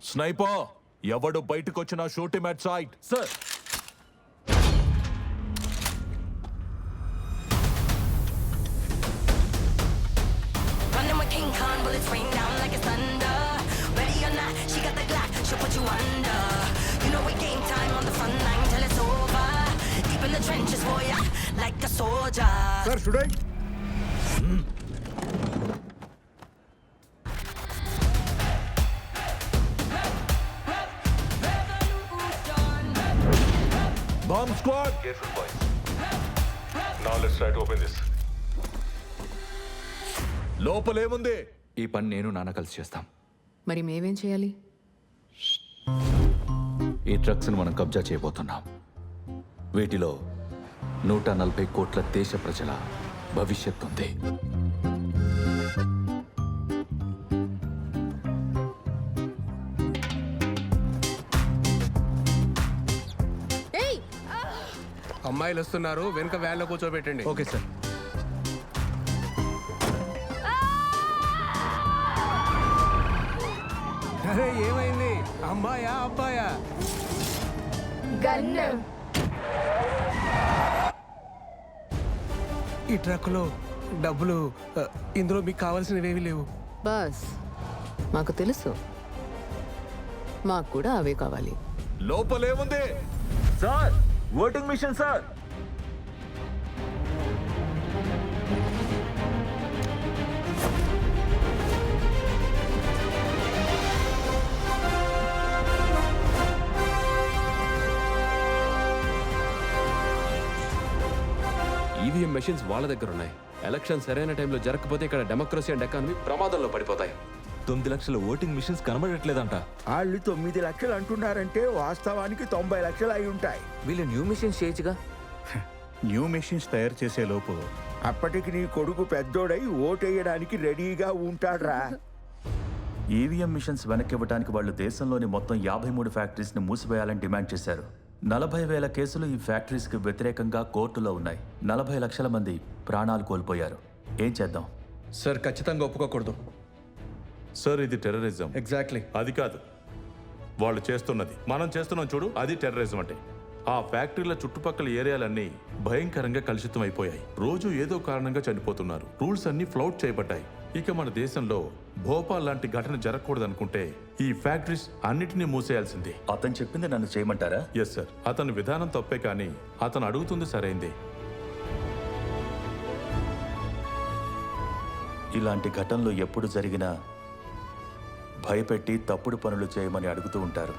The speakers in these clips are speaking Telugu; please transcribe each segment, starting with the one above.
స్నైపర్ ఎవడు బయటకు వచ్చినా shoot him at sight. Sir Running with King Kong, bullets rain down like it's thunder. Ready or not, she got the Glock, she'll put you under. You know we game time on the front line till it's over. Deep in the trenches, boy, like a soldier. Sir, should I? Bomb squad Careful, boys. Now let's try to open this. లోపలేముంది? ఈ పని నేను నాన్న కలిసి చేస్తాం. మరి మేమేం చేయాలి? ఈ డ్రగ్స్ను మనం కబ్జా చేయబోతున్నాం. వీటిలో 140 కోట్ల దేశ ప్రజల భవిష్యత్తు ఉంది. అమ్మాయిలు వస్తున్నారు, వెనుక వ్యాన్లో కూర్చోబెట్టండి. Okay sir. అరే ఏమైంది? అమ్మాయా అబ్బాయా? ఈ ట్రక్కులో డబ్బులు, ఇందులో మీకు కావాల్సినవేవి లేవు. బస్ మాకు తెలుసు, మాకు కూడా అవే కావాలి. లోపలేముంది? Sir voting machine sir. EVM machines వాళ్ళ దగ్గర ఉన్నాయి. ఎలక్షన్ సరైన టైంలో జరగకపోతే ఇక్కడ డెమోక్రసీ అండ్ ఎకానమీ ప్రమాదంలో పడిపోతాయి. 9 లక్షల ఓటింగ్ మిషన్స్ కనబడట్లేదంట. వాళ్ళు 9 లక్షలు అంటున్నారంటే వాస్తవానికి 90 లక్షలు అయి ఉంటాయి. వీళ్ళు న్యూ మిషన్స్ చేయొచ్చుగా. న్యూ మెషిన్స్ తయారు చేసే లోపు అప్పటికి నీ కొడుకు పెద్దోడై ఓటేయడానికి రెడీగా ఉంటాడ్రా. ఈవీఎం మిషన్స్ వెనక్కివ్వడానికి వాళ్ళు దేశంలోని మొత్తం 53 ఫ్యాక్టరీస్ని మూసివేయాలని డిమాండ్ చేశారు. 40,000 కేసులు ఈ ఫ్యాక్టరీస్కి వ్యతిరేకంగా కోర్టులో ఉన్నాయి. 40 లక్షల మంది ప్రాణాలు కోల్పోయారు. ఏం చేద్దాం? సార్ ఖచ్చితంగా ఒప్పుకోకూడదు. సార్ ఇది టెర్రరిజం. ఎగ్జాక్ట్లీ. అది కాదు వాళ్ళు చేస్తున్నది. మనం చేస్తున్నాం చూడు, అది టెర్రరిజం అంటే. ఆ ఫ్యాక్టరీల చుట్టుపక్కల ఏరియాలన్నీ భయంకరంగా కలుషితం అయిపోయాయి. రోజు ఏదో కారణంగా చనిపోతున్నారు. రూల్స్ అన్ని ఫ్లౌట్ చేయబడ్డాయి. ఇక మన దేశంలో భోపాల్ లాంటి ఘటన జరగకూడదనుకుంటే ఈ ఫ్యాక్టరీస్ అన్నిటినీ మూసేయాల్సిందే. అతను చెప్పింది నన్ను చేయమంటారా? Yes sir. అతని విధానం తప్పే, కానీ అతను అడుగుతుంది సరైందే. ఇలాంటి ఘటనలు ఎప్పుడు జరిగినా భయపెట్టి తప్పుడు పనులు చేయమని అడుగుతూ ఉంటారు.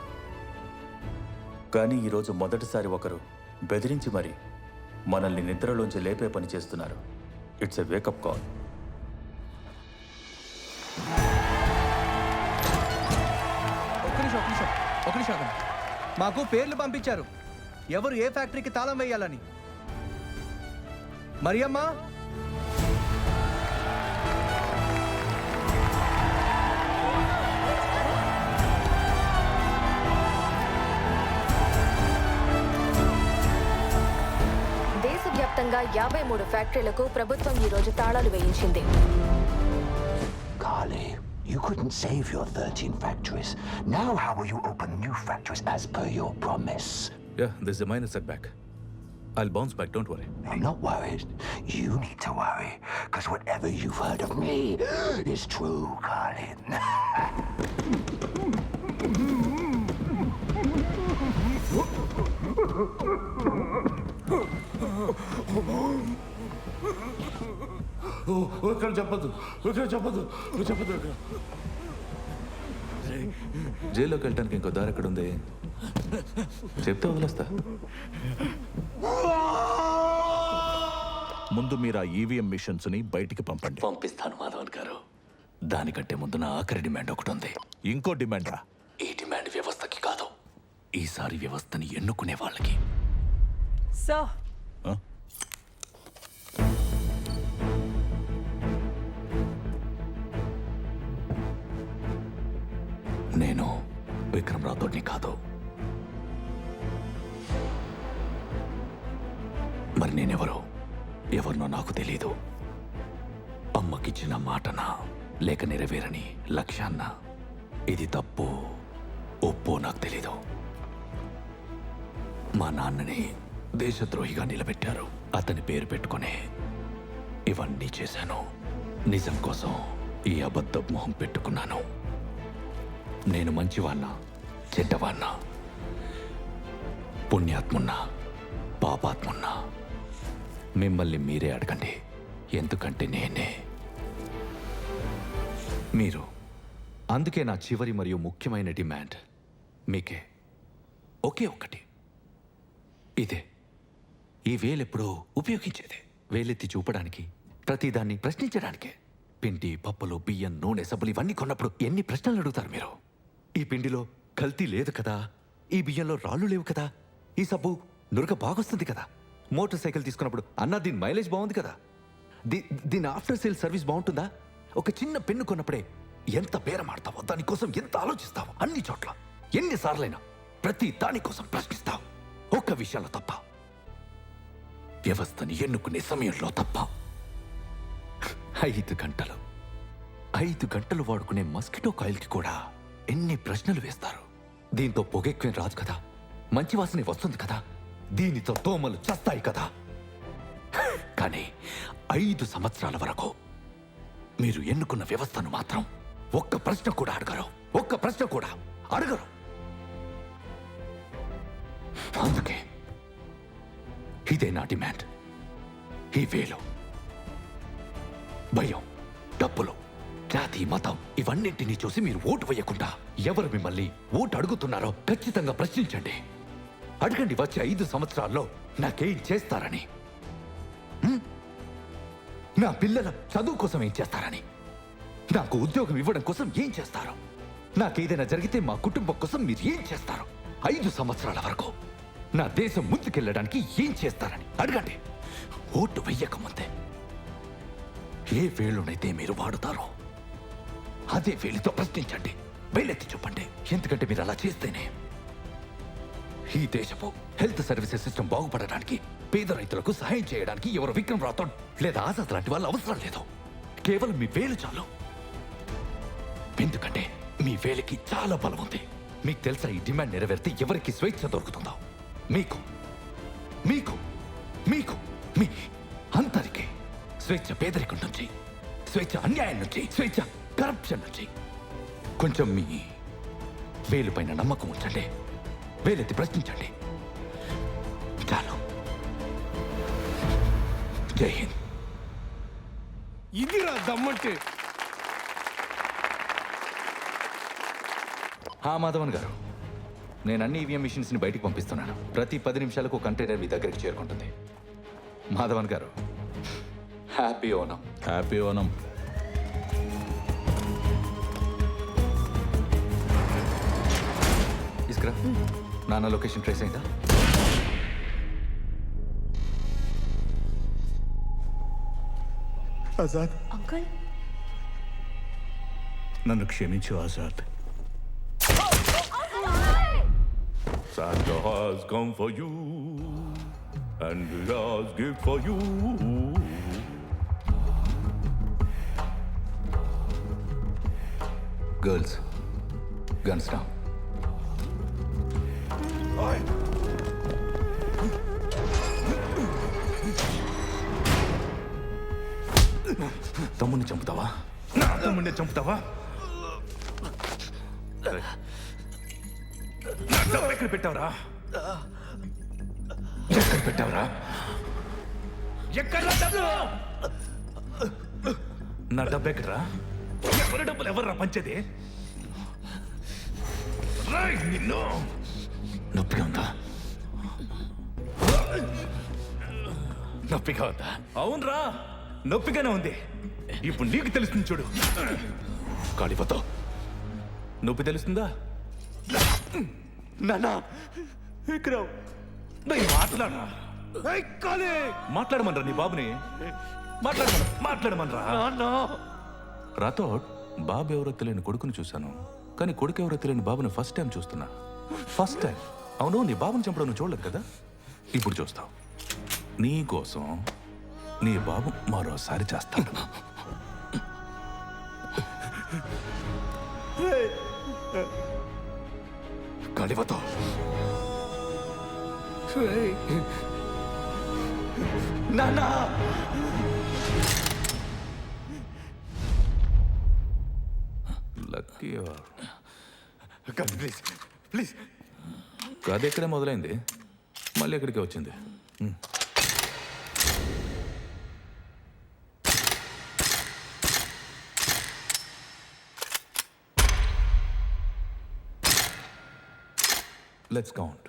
కానీ ఈరోజు మొదటిసారి ఒకరు బెదిరించి మరి మనల్ని నిద్రలోంచి లేపే పని చేస్తున్నారు. It's a wake up call. ఒక నిమిషం మాకు పేర్లు పంపించారు, ఎవరు ఏ ఫ్యాక్టరీకి తాళం వేయాలని. మరియమ్మ, దేశవ్యాప్తంగా 53 ఫ్యాక్టరీలకు ప్రభుత్వం ఈ రోజు తాళాలు వేయించింది. Kali, you couldn't save your 13 factories. Now how will you open new factories as per your promise? Yeah, there's a minor setback. I'll bounce back, don't worry. I'm not worried. You need to worry, because whatever you've heard of me is true, Colin. జైల్లోకి వెళ్ళటానికి ఇంకో దారి ఎక్కడ ఉంది? చెప్తే వదిలేస్తా. ముందు మీరు ఆ ఈవీఎం మిషన్స్ ని బయటికి పంపండి. పంపిస్తాను మాధవన్ గారు. దానికంటే ముందు నా ఆఖరి డిమాండ్ ఒకటి ఉంది. ఇంకో డిమాండ్ రా? ఈ డిమాండ్ వ్యవస్థకి కాదు, ఈసారి వ్యవస్థని ఎన్నుకునే వాళ్ళకి. సార్, నేను విక్రమ్ రాథోడ్ని కాదు. మరి ఎవరినో నాకు తెలీదు. అమ్మకిచ్చిన మాటనా లేక నెరవేరని లక్ష్యాన్నా ఇది తప్పు ఒప్పో నాకు తెలీదు. మా నాన్నని దేశద్రోహిగా నిలబెట్టారు. అతని పేరు పెట్టుకునే ఇవన్నీ చేశాను. నిజం కోసం ఈ అబద్ధ మొహం పెట్టుకున్నాను. నేను మంచివాణ్ణా, చెడ్డవాణ్ణా, పుణ్యాత్మున్నా, పాపాత్మున్నా మిమ్మల్ని మీరే అడగండి. ఎందుకంటే నేనే మీరు. అందుకే నా చివరి మరియు ముఖ్యమైన డిమాండ్ మీకే. ఒకే ఒక్కటి, ఇదే. ఈ వేలెప్పుడూ ఉపయోగించేదే. వేలెత్తి చూపడానికి, ప్రతిదాన్ని ప్రశ్నించడానికే. పిండి, పప్పులు, బియ్యం, నూనె, సబ్బులు ఇవన్నీ కొన్నప్పుడు ఎన్ని ప్రశ్నలు అడుగుతారు మీరు? ఈ పిండిలో కల్తీ లేదు కదా, ఈ బియ్యంలో రాళ్ళు లేవు కదా, ఈ సబ్బు నురగ బాగొస్తుంది కదా, మోటార్ సైకిల్ తీసుకున్నప్పుడు అన్న దీని మైలేజ్ బాగుంది కదా, దీని ఆఫ్టర్ సేల్ సర్వీస్ బాగుంటుందా? ఒక చిన్న పెన్ను కొన్నప్పుడే ఎంత బేరమాడతావో, దానికోసం ఎంత ఆలోచిస్తావో, అన్ని చోట్ల ఎన్నిసార్లైనా ప్రతి దానికోసం ప్రశ్నిస్తావు. ఒక్క విషయంలో తప్ప, వ్యవస్థని ఎన్నుకునే సమయంలో తప్ప. 5 గంటలు వాడుకునే మస్కిటో కాయిల్కి కూడా ఎన్ని ప్రశ్నలు వేస్తారు. దీంతో పొగెక్కువ రాదు కదా, మంచి వాసన వస్తుంది కదా, దీనితో దోమలు చస్తాయి కదా. కానీ 5 సంవత్సరాల వరకు మీరు ఎన్నుకున్న వ్యవస్థను మాత్రం ఒక్క ప్రశ్న కూడా అడగరు. ఒక్క ప్రశ్న కూడా అడగరు. అందుకే ఇదే నా డిమాండ్. ఈ వేలు, భయం, డబ్బులు, జాతి, మతం ఇవన్నింటినీ చూసి మీరు ఓటు వేయకుండా ఎవరు మిమ్మల్ని ఓటు అడుగుతున్నారో ఖచ్చితంగా ప్రశ్నించండి. అడగండి, వచ్చే 5 సంవత్సరాల్లో నాకేం చేస్తారని, నా పిల్లల చదువు కోసం ఏం చేస్తారని, నాకు ఉద్యోగం ఇవ్వడం కోసం ఏం చేస్తారు, నాకేదైనా జరిగితే మా కుటుంబం కోసం మీరు ఏం చేస్తారు, 5 సంవత్సరాల వరకు నా దేశం ముందుకెళ్ళడానికి ఏం చేస్తారని అడగండి. ఓటు వెయ్యకముందే ఏ వేలునైతే మీరు వాడుతారో అదే వేలితో ప్రశ్నించండి, వేలెత్తి చూపండి. ఎందుకంటే మీరు అలా చేస్తేనే ఈ దేశపు హెల్త్ సర్వీసెస్ సిస్టమ్ బాగుపడడానికి, పేద రైతులకు సహాయం చేయడానికి ఎవరు విక్రమ్ రాథోడ్ లేదా ఆజాద్ లాంటి వాళ్ళు అవసరం లేదు. కేవలం మీ వేలు చాలు. ఎందుకంటే మీ వేలికి చాలా బలం ఉంది. మీకు తెలుసా ఈ డిమాండ్ నెరవేరితే ఎవరికి స్వేచ్ఛ దొరుకుతుందో? మీకు మీకు మీకు మీ అందరికీ స్వేచ్ఛ పేదరికం నుంచి, స్వేచ్ఛ అన్యాయం నుంచి, స్వేచ్ఛ కరప్షన్ నుంచి. కొంచెం మీ వేలుపైన నమ్మకం ఉంచండి, వేలెత్తి ప్రశ్నించండి. చాలు. జై హింద్. ఇదిరా దమ్మంటే. మాధవన్ గారు, నేను అన్ని ఈవీఎం మిషన్స్ ని బయటికి పంపిస్తున్నాను. ప్రతి 10 నిమిషాలకు ఒక కంటైనర్ మీ దగ్గరికి చేరుకుంటుంది. మాధవన్ గారు, హ్యాపీ ఓనం. హ్యాపీ ఓనం. ఇస్కరా, నాన్న లొకేషన్ ట్రేస్ అయిందా? ఆజాద్ అంకుల్, నన్ను క్షమించు Azad. Santa has come for you, and he has gift for you. Girls, guns down. తమ్ముడిని చంపుతావా? నా తమ్ముడిని చంపుతావా? ఎక్కడ పెట్టావురా? ఎక్కడ పెట్టావురా? ఎక్కడ డబ్బు? నా డబ్బు ఎక్కడరా? ఎవరి డబ్బులు ఎవర్రా పంచేది? నిన్ను నొప్పిగా ఉందా? నొప్పిగా ఉందా? అవునరా, నొప్పిగానే ఉంది. ఇప్పుడు నీకు తెలుస్తుంది చూడు. కాళీపతో నొప్పి తెలుస్తుందా? నానా మాట్లాడరా, మాట్లాడమనరా నీ బాబుని. మాట్లాడమనరా. రాథోడ్, బాబు ఎవరో తెలియని కొడుకుని చూశాను, కానీ కొడుకు ఎవరో తెలియని బాబుని ఫస్ట్ టైం చూస్తున్నా. First time. అవును, నీ బాబుని చంపడం నువ్వు చూడలేదు కదా, ఇప్పుడు చూస్తావు. నీ కోసం నీ బాబు మరోసారి చేస్తాడు. కళివతో నాన్న లక్కీ ప్లీజ్ ప్లీజ్ కథ ఎక్కడే మొదలైంది మళ్ళీ ఎక్కడికి వచ్చింది లెట్స్ కౌంట్